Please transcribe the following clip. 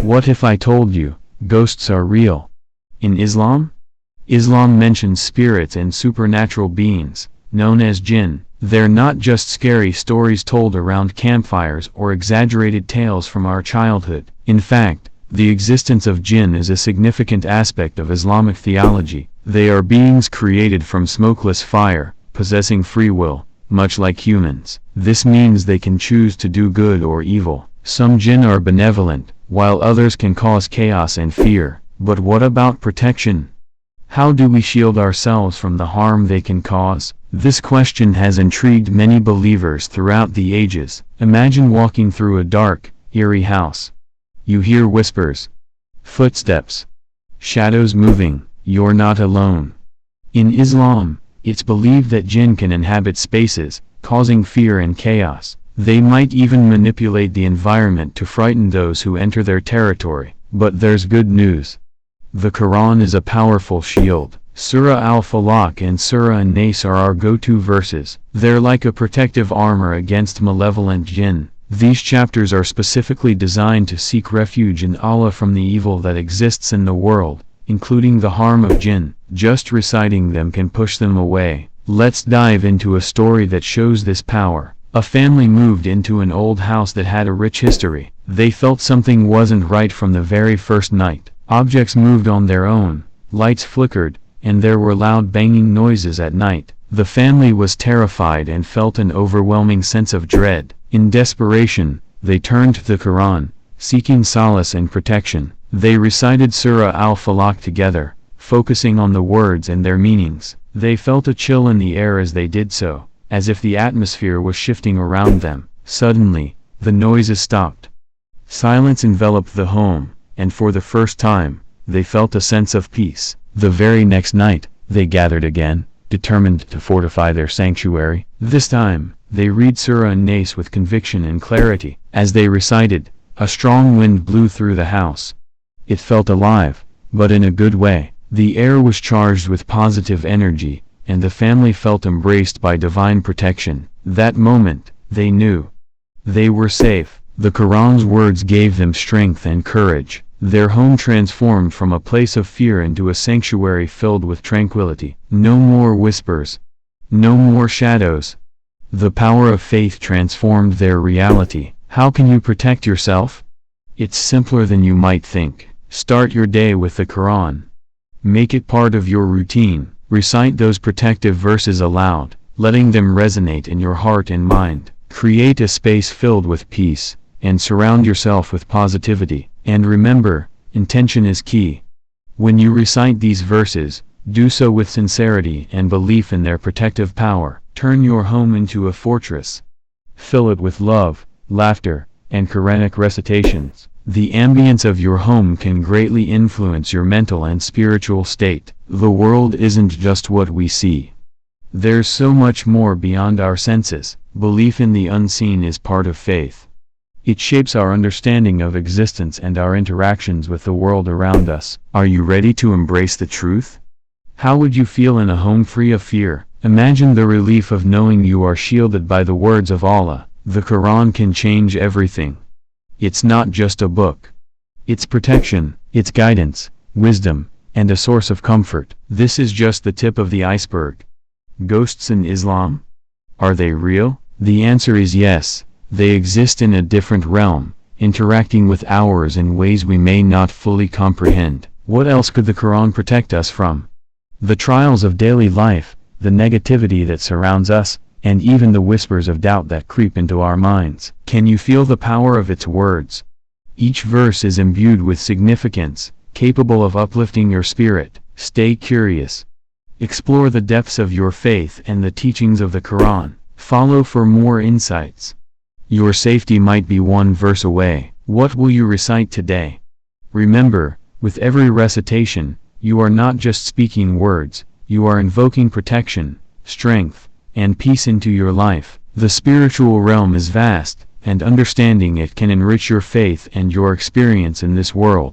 What if I told you, ghosts are real? In Islam? Islam mentions spirits and supernatural beings, known as Jinn. They're not just scary stories told around campfires or exaggerated tales from our childhood. In fact, the existence of Jinn is a significant aspect of Islamic theology. They are beings created from smokeless fire, possessing free will, much like humans. This means they can choose to do good or evil. Some Jinn are benevolent, while others can cause chaos and fear. But what about protection? How do we shield ourselves from the harm they can cause? This question has intrigued many believers throughout the ages. Imagine walking through a dark, eerie house. You hear whispers, footsteps, shadows moving. You're not alone. In Islam, it's believed that Jinn can inhabit spaces, causing fear and chaos. They might even manipulate the environment to frighten those who enter their territory. But there's good news. The Quran is a powerful shield. Surah Al-Falak and Surah An-Nas are our go-to verses. They're like a protective armor against malevolent Jinn. These chapters are specifically designed to seek refuge in Allah from the evil that exists in the world, including the harm of Jinn. Just reciting them can push them away. Let's dive into a story that shows this power. A family moved into an old house that had a rich history. They felt something wasn't right from the very first night. Objects moved on their own, lights flickered, and there were loud banging noises at night. The family was terrified and felt an overwhelming sense of dread. In desperation, they turned to the Quran, seeking solace and protection. They recited Surah Al-Falak together, focusing on the words and their meanings. They felt a chill in the air as they did so, as if the atmosphere was shifting around them. Suddenly, the noises stopped. Silence enveloped the home, and for the first time, they felt a sense of peace. The very next night, they gathered again, determined to fortify their sanctuary. This time, they read Surah An-Nas with conviction and clarity. As they recited, a strong wind blew through the house. It felt alive, but in a good way. The air was charged with positive energy, and the family felt embraced by divine protection. That moment, they knew they were safe. The Quran's words gave them strength and courage. Their home transformed from a place of fear into a sanctuary filled with tranquility. No more whispers. No more shadows. The power of faith transformed their reality. How can you protect yourself? It's simpler than you might think. Start your day with the Quran. Make it part of your routine. Recite those protective verses aloud, letting them resonate in your heart and mind. Create a space filled with peace, and surround yourself with positivity. And remember, intention is key. When you recite these verses, do so with sincerity and belief in their protective power. Turn your home into a fortress. Fill it with love, laughter, and Quranic recitations. The ambience of your home can greatly influence your mental and spiritual state. The world isn't just what we see. There's so much more beyond our senses. Belief in the unseen is part of faith. It shapes our understanding of existence and our interactions with the world around us. Are you ready to embrace the truth? How would you feel in a home free of fear? Imagine the relief of knowing you are shielded by the words of Allah. The Quran can change everything. It's not just a book. It's protection, it's guidance, wisdom, and a source of comfort. This is just the tip of the iceberg. Ghosts in Islam? Are they real? The answer is yes. They exist in a different realm, interacting with ours in ways we may not fully comprehend. What else could the Quran protect us from? The trials of daily life, the negativity that surrounds us, and even the whispers of doubt that creep into our minds. Can you feel the power of its words? Each verse is imbued with significance, capable of uplifting your spirit. Stay curious. Explore the depths of your faith and the teachings of the Quran. Follow for more insights. Your safety might be one verse away. What will you recite today? Remember, with every recitation, you are not just speaking words, you are invoking protection, strength, and peace into your life. The spiritual realm is vast, and understanding it can enrich your faith and your experience in this world.